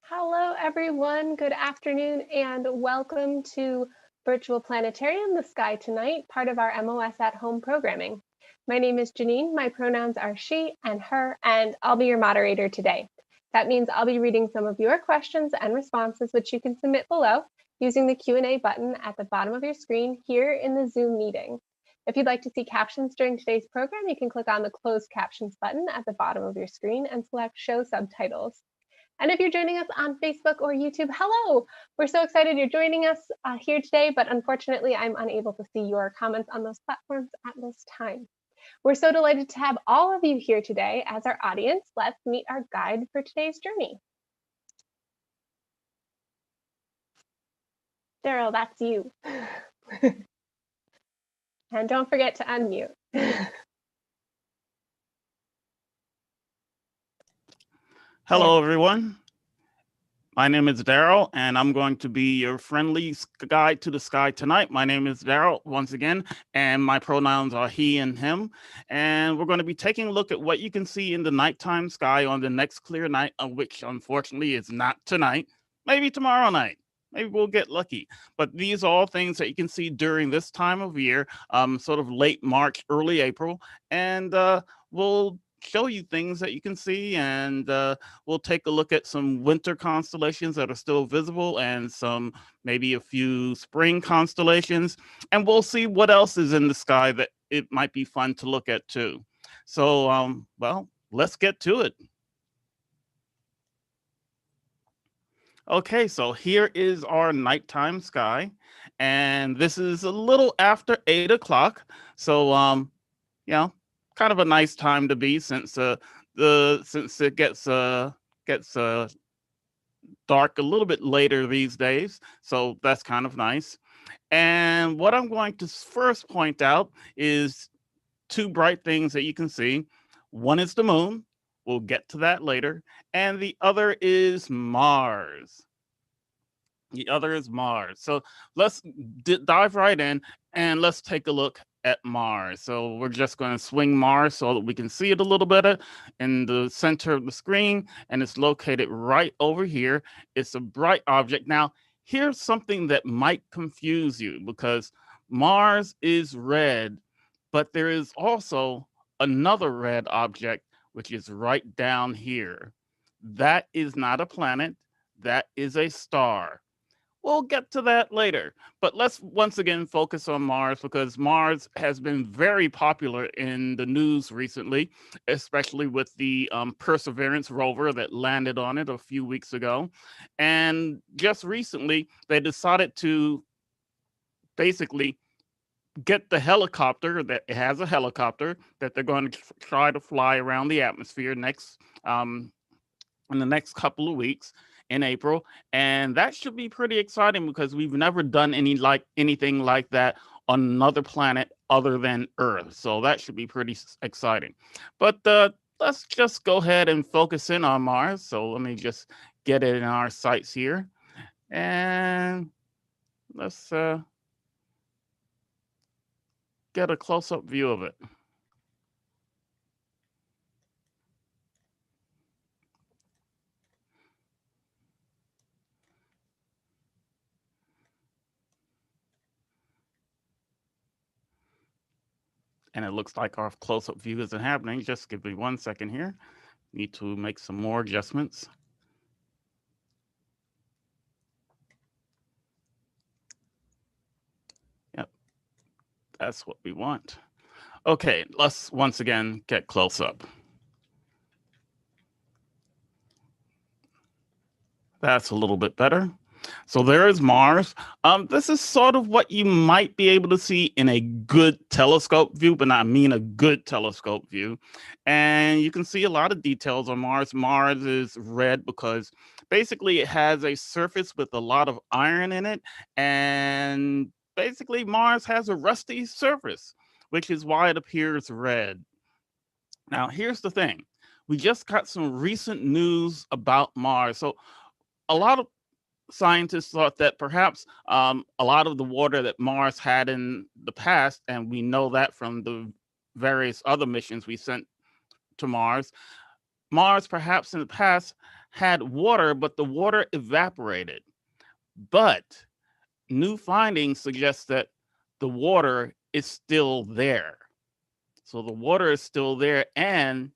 Hello, everyone. Good afternoon, and welcome to Virtual Planetarium, the Sky Tonight, part of our MOS at Home programming. My name is Janine. My pronouns are she and her, and I'll be your moderator today. That means I'll be reading some of your questions and responses, which you can submit below using the Q&A button at the bottom of your screen here in the Zoom meeting. If you'd like to see captions during today's program, you can click on the Closed Captions button at the bottom of your screen and select Show Subtitles. And if you're joining us on Facebook or YouTube, hello! We're so excited you're joining us here today, but unfortunately, I'm unable to see your comments on those platforms at this time. We're so delighted to have all of you here today as our audience. Let's meet our guide for today's journey. Daryl, that's you. And don't forget to unmute. Hello, everyone. My name is Daryl, and I'm going to be your friendly guide to the sky tonight. My name is Daryl, once again, and my pronouns are he and him. And we're going to be taking a look at what you can see in the nighttime sky on the next clear night, which unfortunately is not tonight, maybe tomorrow night. Maybe we'll get lucky. But these are all things that you can see during this time of year, sort of late March, early April. And we'll show you things that you can see, and we'll take a look at some winter constellations that are still visible and maybe a few spring constellations, and we'll see what else is in the sky that it might be fun to look at too. So well, let's get to it. Okay, so here is our nighttime sky, and this is a little after 8 o'clock. So kind of a nice time to be since it gets dark a little bit later these days. So that's kind of nice. And what I'm going to first point out is two bright things that you can see. One is the moon. We'll get to that later. And the other is Mars. So let's dive right in and let's take a look at Mars. So we're just going to swing Mars so that we can see it a little better in the center of the screen, and it's located right over here. It's a bright object. Now, here's something that might confuse you because Mars is red, but there is also another red object, which is right down here. That is not a planet. That is a star. We'll get to that later, but let's once again focus on Mars because Mars has been very popular in the news recently, especially with the Perseverance rover that landed on it a few weeks ago. And just recently, they decided to basically get the helicopter that it has a helicopter that they're going to try to fly around the atmosphere in the next couple of weeks in April, and that should be pretty exciting because we've never done anything like that on another planet other than Earth. So that should be pretty exciting. But let's just go ahead and focus in on Mars. So let me just get it in our sights here, and let's get a close-up view of it. And it looks like our close-up view isn't happening. Just give me 1 second here. Need to make some more adjustments. Yep, that's what we want. Okay, let's once again get close up. That's a little bit better. So there is Mars. This is sort of what you might be able to see in a good telescope view, but I mean a good telescope view. And you can see a lot of details on Mars. Mars is red because basically it has a surface with a lot of iron in it. And basically Mars has a rusty surface, which is why it appears red. Now, here's the thing. We just got some recent news about Mars. So a lot of scientists thought that perhaps a lot of the water that Mars had in the past, and we know that from the various other missions we sent to Mars perhaps in the past had water, but the water evaporated. But new findings suggest that the water is still there. So the water is still there and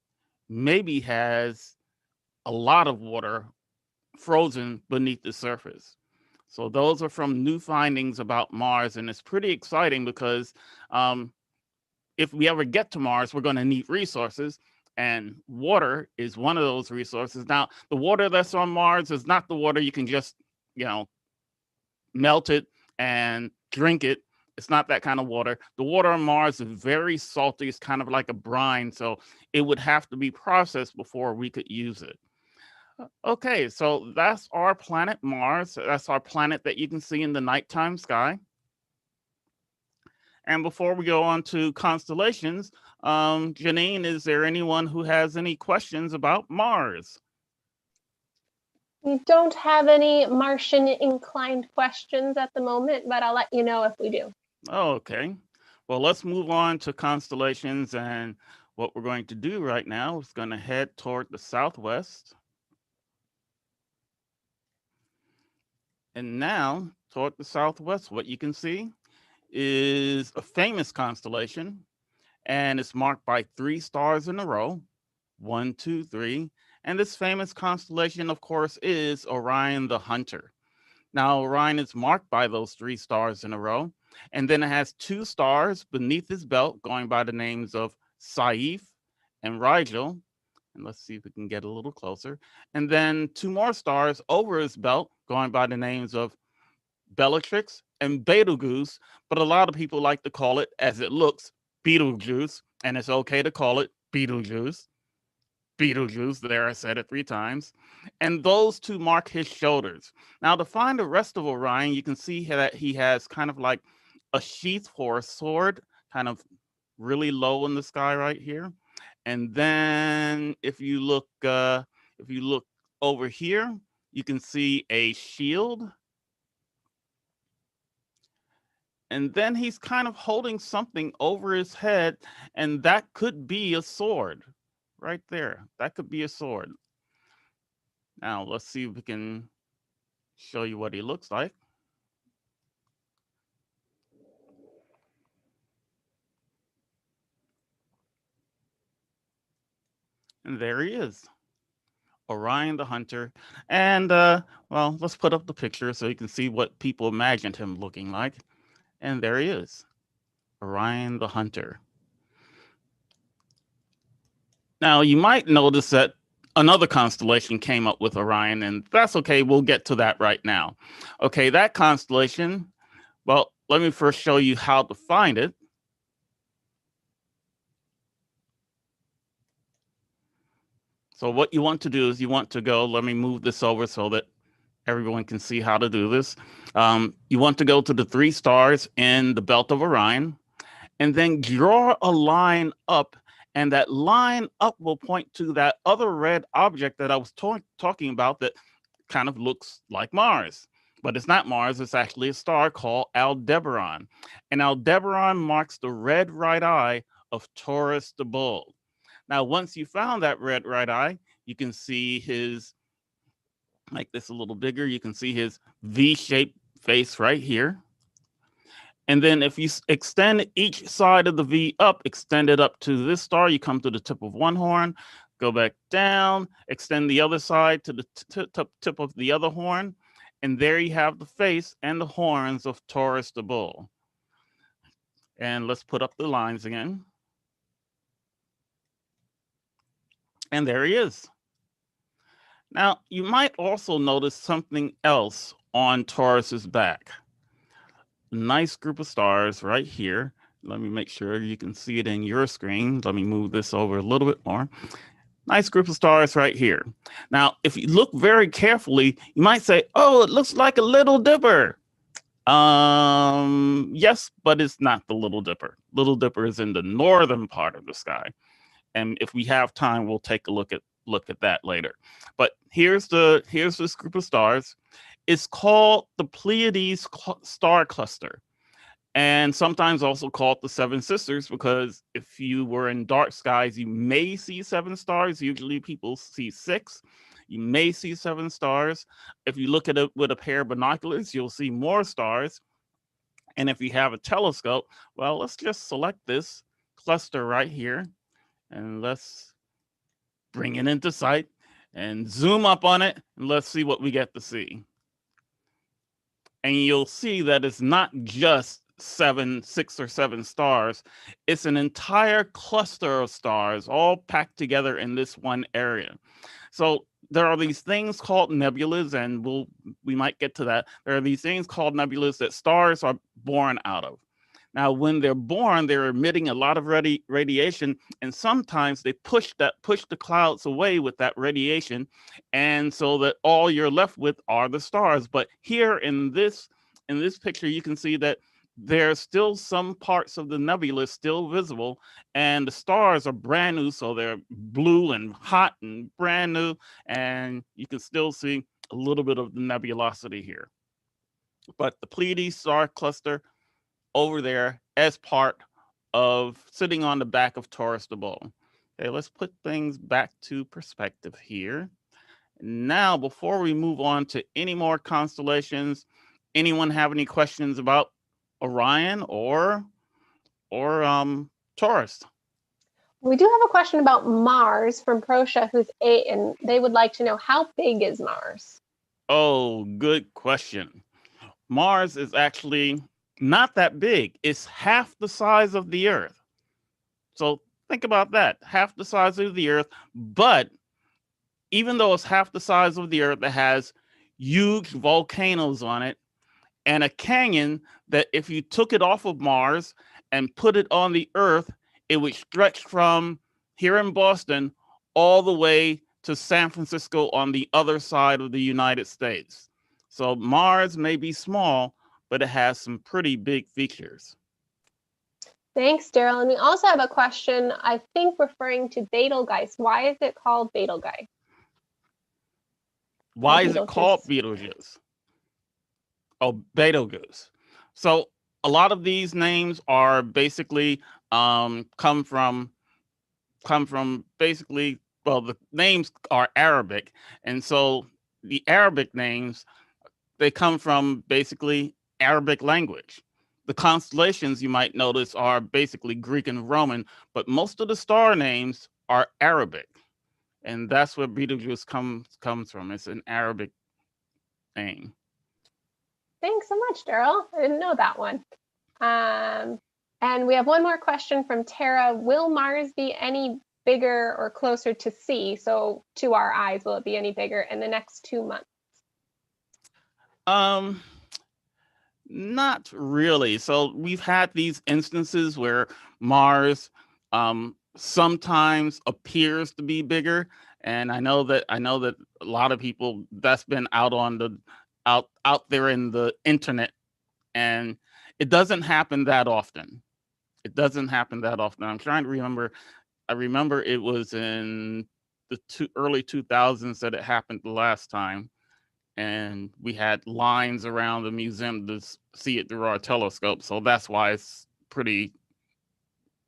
maybe has a lot of water frozen beneath the surface. So those are from new findings about Mars, and it's pretty exciting because if we ever get to Mars, we're going to need resources, and water is one of those resources. Now, the water that's on Mars is not the water you can just, melt it and drink it. It's not that kind of water. The water on Mars is very salty. It's kind of like a brine, so it would have to be processed before we could use it. Okay, so that's our planet Mars. That's our planet that you can see in the nighttime sky. And before we go on to constellations, Janine, is there anyone who has any questions about Mars? We don't have any Martian inclined questions at the moment, but I'll let you know if we do. Okay. Well, let's move on to constellations. And what we're going to do right now is going to head toward the southwest. And now, toward the southwest, what you can see is a famous constellation, and it's marked by 3 stars in a row, 1, 2, 3. And this famous constellation, of course, is Orion the Hunter. Now, Orion is marked by those 3 stars in a row, and then it has 2 stars beneath his belt going by the names of Saiph and Rigel. And let's see if we can get a little closer. And then 2 more stars over his belt going by the names of Bellatrix and Betelgeuse, but a lot of people like to call it, as it looks, Betelgeuse, and it's okay to call it Betelgeuse. Betelgeuse, there I said it 3 times. And those 2 mark his shoulders. Now, to find the rest of Orion, you can see that he has kind of like a sheath for a sword, kind of really low in the sky right here. And then if you look over here, you can see a shield. And then he's kind of holding something over his head, and that could be a sword right there. That could be a sword. Now, let's see if we can show you what he looks like. And there he is, Orion the Hunter. And, well, let's put up the picture so you can see what people imagined him looking like. And there he is, Orion the Hunter. Now, you might notice that another constellation came up with Orion, and that's okay. We'll get to that right now. Okay, that constellation, well, let me first show you how to find it. So what you want to do is you want to go, let me move this over so that everyone can see how to do this. You want to go to the 3 stars in the belt of Orion, and then draw a line up, and that line up will point to that other red object that I was talking about that kind of looks like Mars. But it's not Mars, it's actually a star called Aldebaran. And Aldebaran marks the red right eye of Taurus the Bull. Now, once you found that red right eye, you can see his, make this a little bigger, you can see his V-shaped face right here. And then if you extend each side of the V up, extend it up to this star, you come to the tip of one horn, go back down, extend the other side to the tip of the other horn, and there you have the face and the horns of Taurus the Bull. And let's put up the lines again. And there he is. Now, you might also notice something else on Taurus's back. Nice group of stars right here. Let me make sure you can see it in your screen. Let me move this over a little bit more. Nice group of stars right here. Now, if you look very carefully, you might say, oh, it looks like a Little Dipper. Yes, but it's not the Little Dipper. Little Dipper is in the northern part of the sky. And if we have time, we'll take a look at that later. But here's this group of stars. It's called the Pleiades star cluster, and sometimes also called the Seven Sisters, because if you were in dark skies, you may see 7 stars. Usually people see 6. You may see 7 stars. If you look at it with a pair of binoculars, you'll see more stars. And if you have a telescope, well, let's just select this cluster right here and let's bring it into sight and zoom up on it, and let's see what we get to see. And you'll see that it's not just 6 or 7 stars. It's an entire cluster of stars all packed together in this one area. So there are these things called nebulas, and we might get to that. There are these things called nebulas that stars are born out of. Now, when they're born, they're emitting a lot of radiation, and sometimes they push the clouds away with that radiation, and so that all you're left with are the stars. But here in this picture, you can see that there's still some parts of the nebula still visible, and the stars are brand new, so they're blue and hot and brand new, and you can still see a little bit of the nebulosity here. But the Pleiades star cluster over there as part of sitting on the back of Taurus the Bull. Okay, let's put things back to perspective here. Now, before we move on to any more constellations, anyone have any questions about Orion or Taurus? We do have a question about Mars from Procyon, who's 8, and they would like to know, how big is Mars? Oh, good question. Mars is actually not that big. It's half the size of the Earth. So think about that, half the size of the Earth. But even though it's half the size of the Earth, it has huge volcanoes on it and a canyon that if you took it off of Mars and put it on the Earth, it would stretch from here in Boston all the way to San Francisco on the other side of the United States. So Mars may be small, but it has some pretty big features. Thanks, Daryl. And we also have a question, I think referring to Betelgeuse. Why is it called Betelgeuse? Why is it called Betelgeuse? Oh, Betelgeuse. So a lot of these names are basically come from basically, well, the names are Arabic, and so the Arabic names, they come from basically Arabic language. The constellations, you might notice, are basically Greek and Roman, but most of the star names are Arabic, and that's where Betelgeuse comes from. It's an Arabic name. Thanks so much, Daryl. I didn't know that one. And we have one more question from Tara. Will Mars be any bigger or closer to C, so to our eyes, will it be any bigger in the next 2 months? Not really. So we've had these instances where Mars sometimes appears to be bigger, and I know that a lot of people, that's been out on the out there in the internet, and it doesn't happen that often. It doesn't happen that often. I'm trying to remember. I remember it was in the early 2000s that it happened the last time, and we had lines around the museum to see it through our telescope. So that's why it's pretty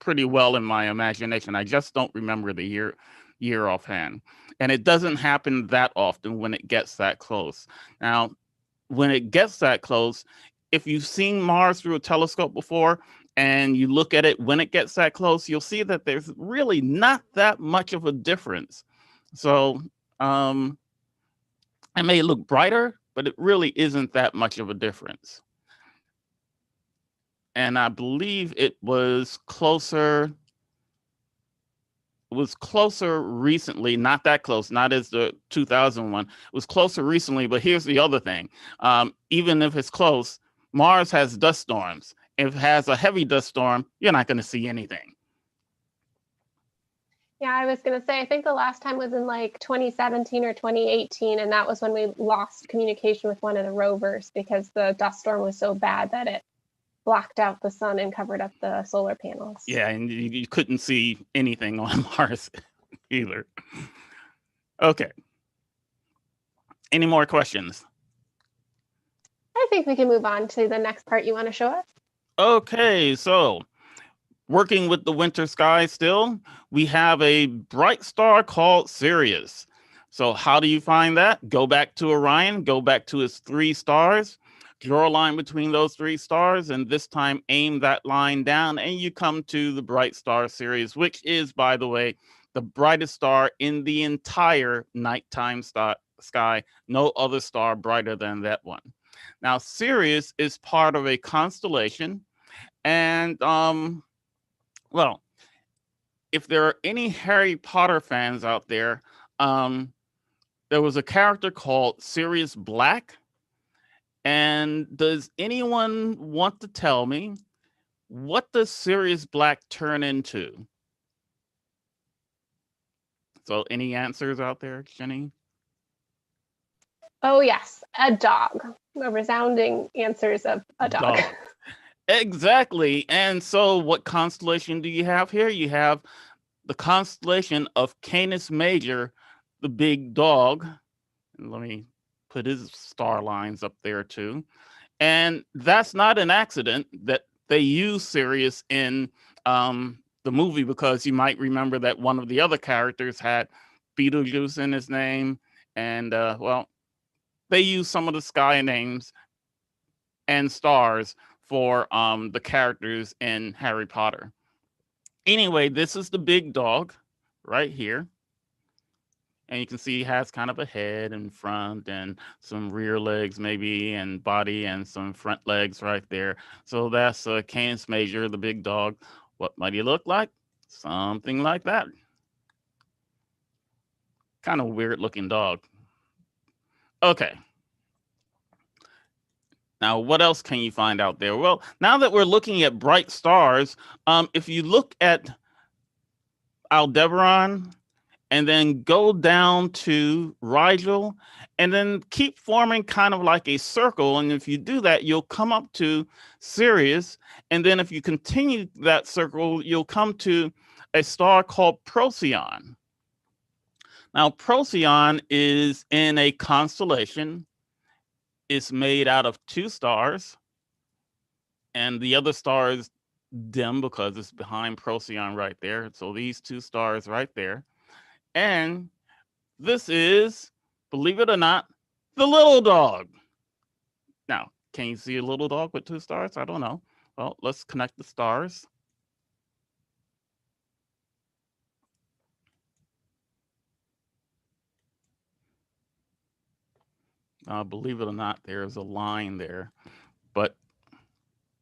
well in my imagination. I just don't remember the year offhand. And it doesn't happen that often when it gets that close. Now, when it gets that close, if you've seen Mars through a telescope before and you look at it when it gets that close, you'll see that there's really not that much of a difference. So it may look brighter, but it really isn't that much of a difference. And I believe it was closer recently, not that close, not as the 2001. It was closer recently, but here's the other thing. Even if it's close, Mars has dust storms. If it has a heavy dust storm, you're not going to see anything. Yeah, I was going to say, I think the last time was in like 2017 or 2018, and that was when we lost communication with one of the rovers because the dust storm was so bad that it blocked out the sun and covered up the solar panels. Yeah, and you couldn't see anything on Mars either. Okay. Any more questions? I think we can move on to the next part you want to show us. Okay, so working with the winter sky still, we have a bright star called Sirius. So how do you find that? Go back to Orion, go back to its 3 stars, draw a line between those 3 stars, and this time aim that line down, and you come to the bright star Sirius, which is, by the way, the brightest star in the entire nighttime sky. No other star brighter than that one. Now, Sirius is part of a constellation, and well, if there are any Harry Potter fans out there, there was a character called Sirius Black. And does anyone want to tell me, what does Sirius Black turn into? So any answers out there, Jenny? Oh, yes, a dog. A resounding answers of a dog. Exactly. And so what constellation do you have here? You have the constellation of Canis Major, the big dog. And let me put his star lines up there too. And that's not an accident that they use Sirius in the movie, because you might remember that one of the other characters had Beetlejuice in his name. And well, they use some of the sky names and stars for the characters in Harry Potter. Anyway, this is the big dog right here. And you can see he has kind of a head in front and some rear legs maybe, and body and some front legs right there. So that's Canis Major, the big dog. What might he look like? Something like that. Kind of weird looking dog. Okay. Now, what else can you find out there? Well, now that we're looking at bright stars, if you look at Aldebaran, and then go down to Rigel, and then keep forming kind of like a circle. And if you do that, you'll come up to Sirius. And then if you continue that circle, you'll come to a star called Procyon. Now, Procyon is in a constellation. It's made out of 2 stars. And the other star is dim because it's behind Procyon right there. So these 2 stars right there. And this is, believe it or not, the little dog. Now, can you see a little dog with 2 stars? I don't know. Well, let's connect the stars. Believe it or not, there's a line there. But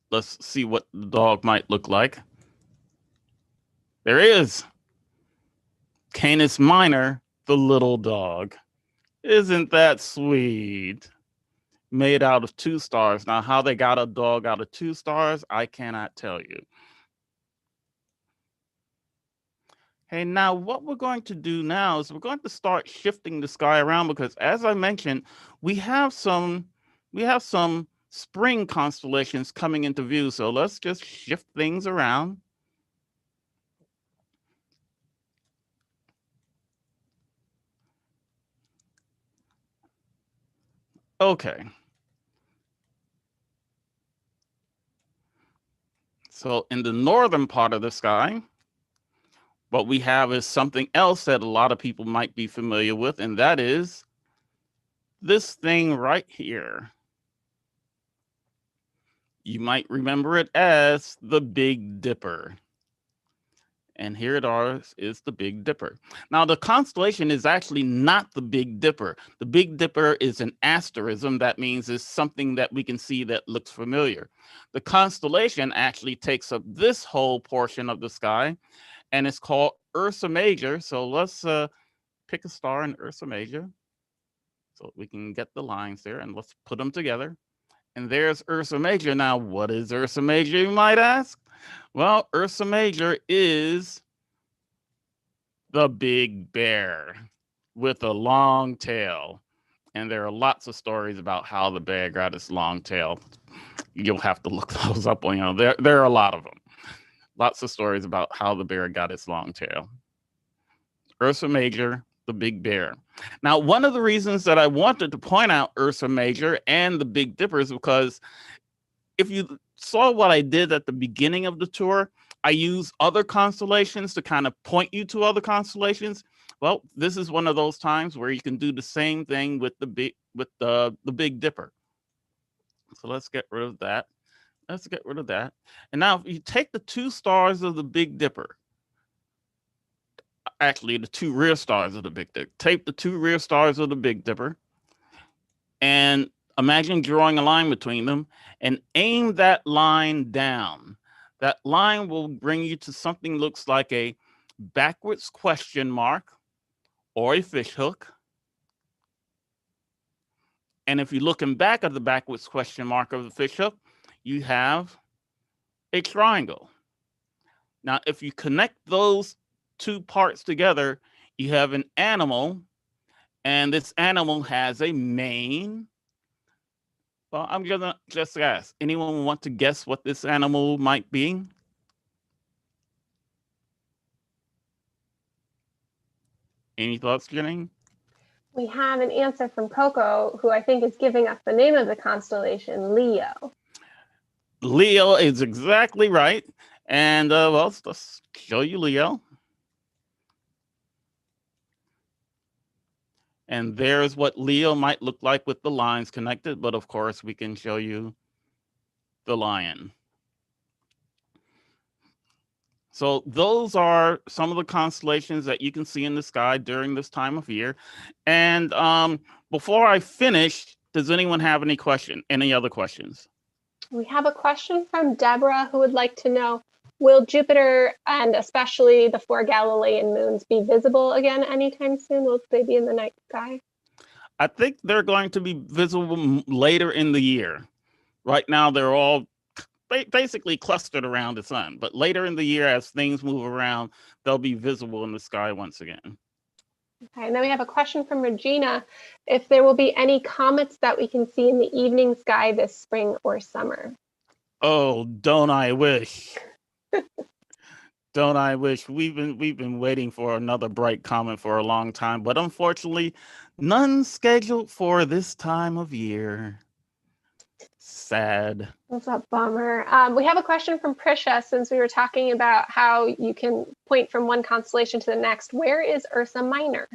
let's see what the dog might look like. There is Canis Miner, the little dog. Isn't that sweet? Made out of 2 stars. Now, how they got a dog out of 2 stars, I cannot tell you. Hey, now what we're going to do now is we're going to start shifting the sky around, because as I mentioned, we have some spring constellations coming into view. So let's just shift things around. Okay. So in the northern part of the sky, what we have is something else that a lot of people might be familiar with, and that is this thing right here. You might remember it as the Big Dipper. And here it is the Big Dipper. Now, the constellation is actually not the Big Dipper. The Big Dipper is an asterism. That means it's something that we can see that looks familiar. The constellation actually takes up this whole portion of the sky, and it's called Ursa Major. So let's pick a star in Ursa Major so we can get the lines there, and let's put them together. And there's Ursa Major. Now, what is Ursa Major, you might ask? Well, Ursa Major is the big bear with a long tail. And there are lots of stories about how the bear got its long tail. You'll have to look those up. There are a lot of them. Lots of stories about how the bear got its long tail. Ursa Major, the big bear. Now, one of the reasons that I wanted to point out Ursa Major and the Big Dipper is because if you saw what I did at the beginning of the tour, I used other constellations to kind of point you to other constellations. Well, this is one of those times where you can do the same thing with the Big Dipper. So let's get rid of that. Let's get rid of that. And now if you take the two stars of the Big Dipper, actually the two rear stars of the Big Dipper, take the two rear stars of the Big Dipper and imagine drawing a line between them and aim that line down. That line will bring you to something looks like a backwards question mark or a fish hook. And if you're looking back at the backwards question mark of the fish hook, you have a triangle. Now, if you connect those two parts together, you have an animal, and this animal has a mane. Well, I'm gonna just ask, anyone want to guess what this animal might be? Any thoughts, Janine? We have an answer from Coco, who I think is giving us the name of the constellation, Leo. Leo is exactly right. And well, let's show you Leo. And there's what Leo might look like with the lines connected. But of course, we can show you the lion. So those are some of the constellations that you can see in the sky during this time of year. And before I finish, does anyone have any other questions? We have a question from Deborah, who would like to know, will Jupiter and especially the 4 Galilean moons be visible again anytime soon? Will they be in the night sky? I think they're going to be visible later in the year. Right now, they're all basically clustered around the sun. But later in the year, as things move around, they'll be visible in the sky once again. Okay, and then we have a question from Regina, if there will be any comets that we can see in the evening sky this spring or summer. Oh, don't I wish. Don't I wish. We've been waiting for another bright comet for a long time, but unfortunately, none scheduled for this time of year. Sad. That's a bummer. We have a question from Prisha, since we were talking about how you can point from one constellation to the next. Where is Ursa Minor?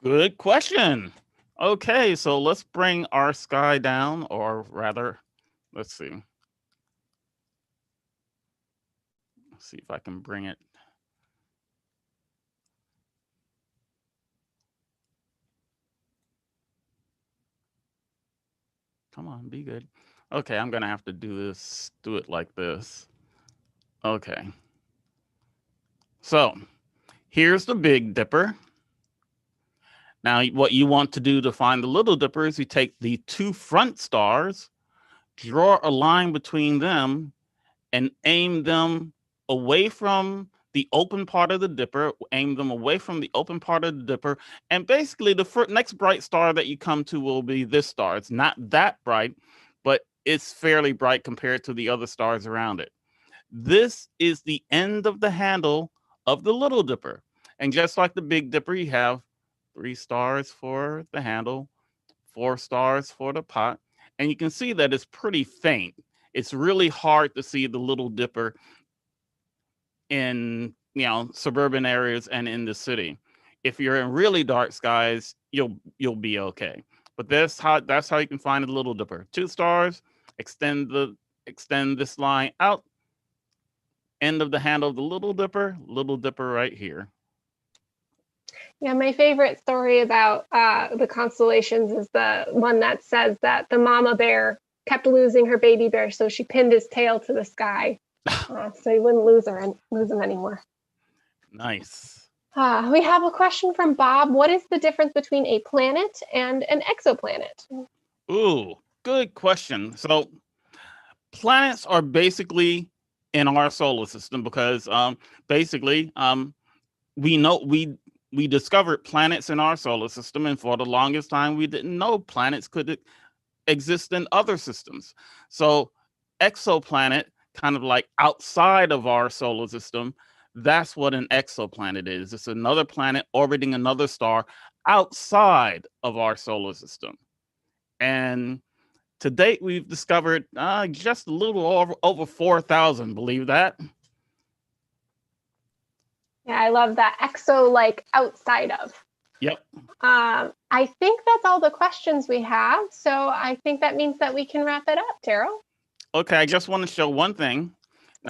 Good question. Okay, so let's bring our sky down, or rather, let's see. Let's see if I can bring it. Come on, be good. Okay, I'm gonna have to do it like this. Okay. So here's the Big Dipper. Now, what you want to do to find the Little Dipper is you take the two front stars, draw a line between them, and aim them away from the open part of the Dipper, aim them away from the open part of the Dipper, and basically the next bright star that you come to will be this star. It's not that bright, but it's fairly bright compared to the other stars around it. This is the end of the handle of the Little Dipper. And just like the Big Dipper, you have 3 stars for the handle, 4 stars for the pot, and you can see that it's pretty faint. It's really hard to see the Little Dipper in, suburban areas and in the city. If you're in really dark skies, you'll be okay. But that's how you can find the Little Dipper. 2 stars, extend this line out, end of the handle of the Little Dipper right here. Yeah, my favorite story about the constellations is the one that says that the mama bear kept losing her baby bear, so she pinned his tail to the sky, so he wouldn't lose him anymore. Nice. We have a question from Bob. What is the difference between a planet and an exoplanet? Ooh, good question. So planets are basically in our solar system because we discovered planets in our solar system, and for the longest time we didn't know planets could exist in other systems. So exoplanet, kind of like outside of our solar system, that's what an exoplanet is. It's another planet orbiting another star outside of our solar system. And to date, we've discovered just a little over 4,000, believe that? Yeah, I love that. Exo, like outside of. Yep. I think that's all the questions we have. So I think that means that we can wrap it up, Daryl. Okay, I just want to show one thing.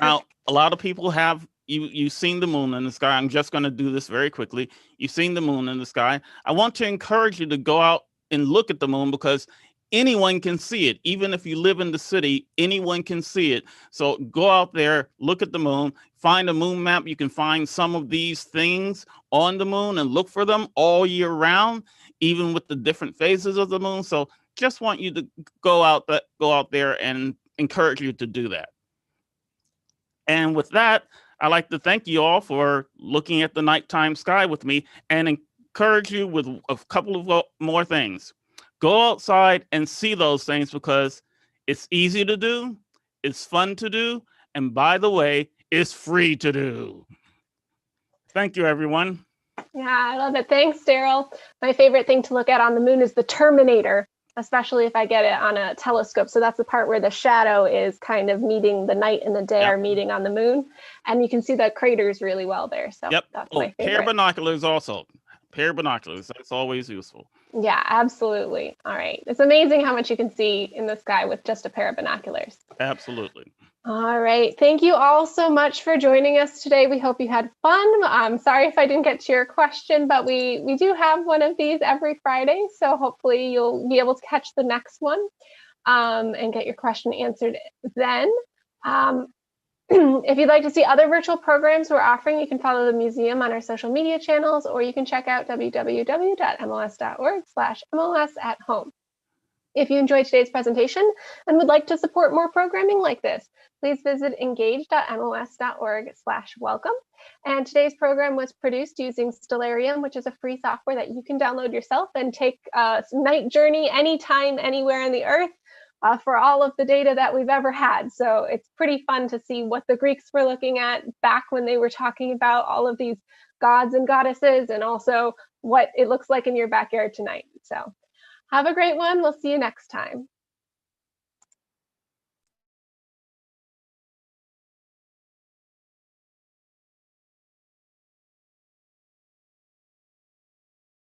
Now, a lot of people have you've seen the moon in the sky. I'm just going to do this very quickly. You've seen the moon in the sky. I want to encourage you to go out and look at the moon because anyone can see it. Even if you live in the city, anyone can see it. So go out there, look at the moon, find a moon map. You can find some of these things on the moon and look for them all year round, even with the different phases of the moon. So just want you to go out there and encourage you to do that. And with that, I'd like to thank you all for looking at the nighttime sky with me and encourage you with a couple of more things. Go outside and see those things because it's easy to do, it's fun to do, and by the way, it's free to do. Thank you, everyone. Yeah, I love it. Thanks, Daryl. My favorite thing to look at on the moon is the Terminator, especially if I get it on a telescope. So that's the part where the shadow is kind of meeting the night and the day are meeting on the moon. And you can see the craters really well there. So that's my favorite. Pair of binoculars also. Pair of binoculars. That's always useful. Yeah, absolutely. All right. It's amazing how much you can see in the sky with just a pair of binoculars. Absolutely. All right. Thank you all so much for joining us today. We hope you had fun. I'm sorry if I didn't get to your question, but we do have one of these every Friday. So hopefully you'll be able to catch the next one and get your question answered then. If you'd like to see other virtual programs we're offering, you can follow the museum on our social media channels, or you can check out www.mos.org/MOS@home. If you enjoyed today's presentation and would like to support more programming like this, please visit engage.mos.org/welcome. And today's program was produced using Stellarium, which is a free software that you can download yourself and take a night journey anytime, anywhere on the Earth for all of the data that we've ever had. So it's pretty fun to see what the Greeks were looking at back when they were talking about all of these gods and goddesses, and also what it looks like in your backyard tonight. So have a great one. We'll see you next time.